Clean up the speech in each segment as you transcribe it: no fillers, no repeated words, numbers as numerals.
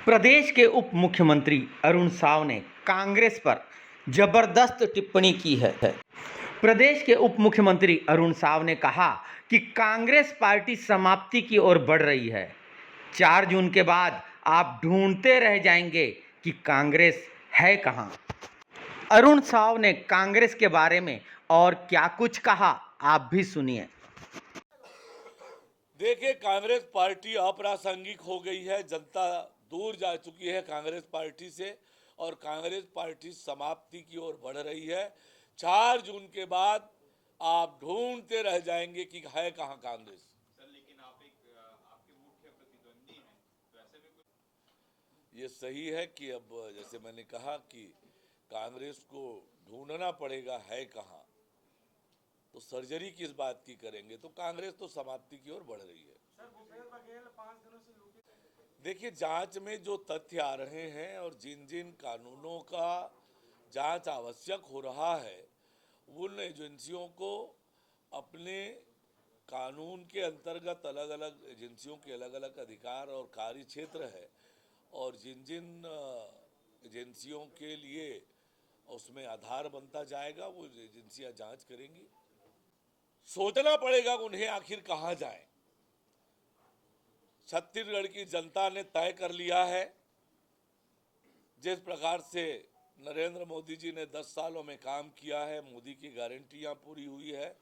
प्रदेश के उप मुख्यमंत्री अरुण साव ने कांग्रेस पर जबरदस्त टिप्पणी की है। प्रदेश के उप मुख्यमंत्री अरुण साव ने कहा कि कांग्रेस पार्टी समाप्ति की ओर बढ़ रही है। 4 जून के बाद आप ढूंढते रह जाएंगे कि कांग्रेस है कहां। अरुण साव ने कांग्रेस के बारे में और क्या कुछ कहा, आप भी सुनिए। देखिए, कांग्रेस पार्टी अप्रासंगिक हो गई है। जनता दूर जा चुकी है कांग्रेस पार्टी से और कांग्रेस पार्टी समाप्ति की ओर बढ़ रही है। 4 जून के बाद आप ढूंढते रह जाएंगे कि है कहां कांग्रेस। सर, लेकिन आप एक आपके मुख्य प्रतिद्वंदी हैं, तो ऐसे में कुछ ये सही है कि अब जैसे मैंने कहा कि कांग्रेस को ढूंढना पड़ेगा है कहां, तो सर्जरी किस बात की करेंगे। तो कांग्रेस तो समाप्ति की ओर बढ़ रही है। देखिए, जांच में जो तथ्य आ रहे हैं और जिन जिन कानूनों का जांच आवश्यक हो रहा है, उन एजेंसियों को अपने कानून के अंतर्गत अलग अलग एजेंसियों के अलग अलग अधिकार और कार्य क्षेत्र है और जिन जिन एजेंसियों के लिए उसमें आधार बनता जाएगा वो एजेंसियां जांच करेंगी। सोचना पड़ेगा उन्हें आखिर कहां जाए। छत्तीसगढ़ की जनता ने तय कर लिया है। जिस प्रकार से नरेंद्र मोदी जी ने 10 सालों में काम किया है, मोदी की गारंटियां पूरी हुई है।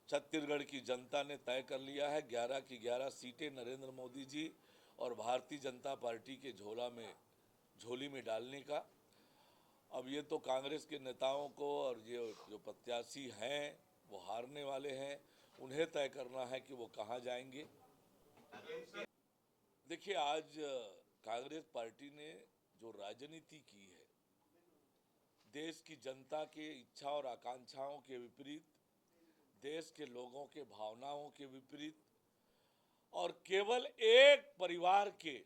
छत्तीसगढ़ की जनता ने तय कर लिया है 11 की 11 सीटें नरेंद्र मोदी जी और भारतीय जनता पार्टी के झोली में डालने का। अब ये तो कांग्रेस के नेताओं को और ये जो प्रत्याशी हैं वो हारने वाले हैं, उन्हें तय करना है कि वो कहाँ जाएंगे। देखिए, आज कांग्रेस पार्टी ने जो राजनीति की है, देश की जनता के इच्छा और आकांक्षाओं के विपरीत, देश के लोगों के भावनाओं के विपरीत और केवल एक परिवार के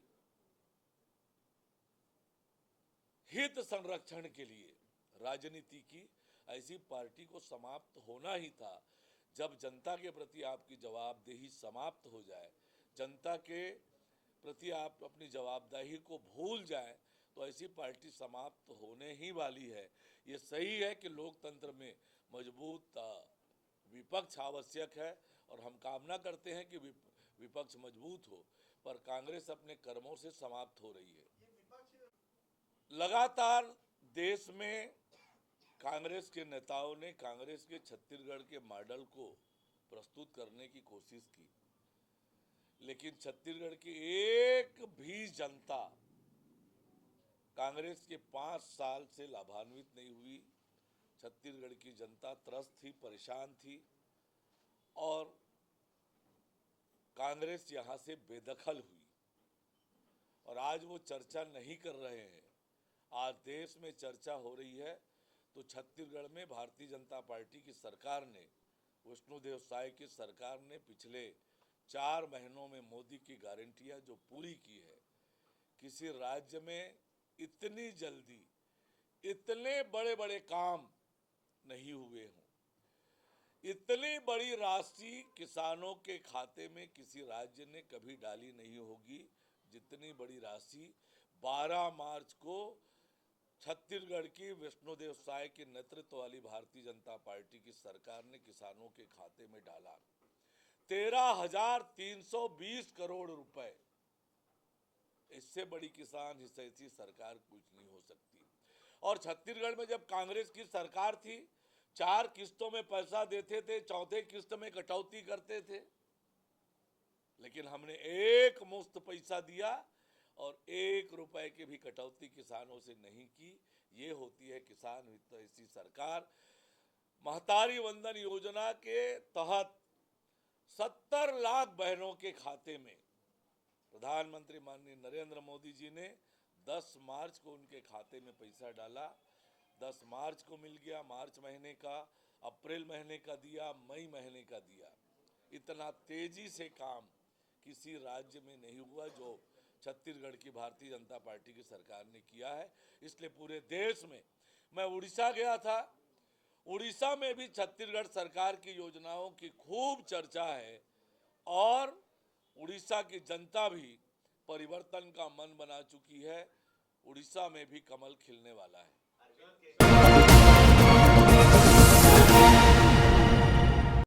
हित संरक्षण के लिए राजनीति की, ऐसी पार्टी को समाप्त होना ही था। जब जनता के प्रति आपकी जवाबदेही समाप्त हो जाए, जनता के प्रति आप अपनी जवाबदेही को भूल जाएं, तो ऐसी पार्टी समाप्त होने ही वाली है। ये सही है कि लोकतंत्र में मजबूत विपक्ष आवश्यक है और हम कामना करते हैं कि विपक्ष मजबूत हो, पर कांग्रेस अपने कर्मों से समाप्त हो रही है। लगातार देश में कांग्रेस के नेताओं ने कांग्रेस के छत्तीसगढ़ के मॉडल को प्रस्तुत करने की कोशिश की, लेकिन छत्तीसगढ़ की एक भी जनता कांग्रेस के 5 साल से लाभान्वित नहीं हुई। छत्तीसगढ़ की जनता त्रस्त थी, परेशान थी और कांग्रेस यहां से बेदखल हुई और आज वो चर्चा नहीं कर रहे हैं। आज देश में चर्चा हो रही है तो छत्तीसगढ़ में भारतीय जनता पार्टी की सरकार ने, विष्णुदेव साय की सरकार ने पिछले 4 महीनों में मोदी की गारंटियां जो पूरी की है, किसी राज्य में इतनी जल्दी इतने बड़े बड़े काम नहीं हुए हों। इतनी बड़ी राशि किसानों के खाते में किसी राज्य ने कभी डाली नहीं होगी जितनी बड़ी राशि 12 मार्च को छत्तीसगढ़ की विष्णुदेव साय के नेतृत्व वाली भारतीय जनता पार्टी की सरकार ने किसानों के खाते में डाला। 13,320 करोड़ रुपए। इससे बड़ी किसान हितैषी सरकार कुछ नहीं हो सकती। और छत्तीसगढ़ में जब कांग्रेस की सरकार थी, 4 किस्तों में पैसा देते थे, चौथे किस्त में कटौती करते थे, लेकिन हमने एक मुश्त पैसा दिया और 1 रुपए की भी कटौती किसानों से नहीं की। ये होती है किसान हितैषी सरकार। महतारी वंदन योजना के तहत 70 लाख बहनों के खाते में प्रधानमंत्री माननीय नरेंद्र मोदी जी ने 10 मार्च को उनके खाते में पैसा डाला। 10 मार्च को मिल गया, मार्च महीने का, अप्रैल महीने का दिया, मई महीने का दिया। इतना तेजी से काम किसी राज्य में नहीं हुआ जो छत्तीसगढ़ की भारतीय जनता पार्टी की सरकार ने किया है। इसलिए पूरे देश में, मैं उड़ीसा गया था, उड़ीसा में भी छत्तीसगढ़ सरकार की योजनाओं की खूब चर्चा है और उड़ीसा की जनता भी परिवर्तन का मन बना चुकी है। उड़ीसा में भी कमल खिलने वाला है।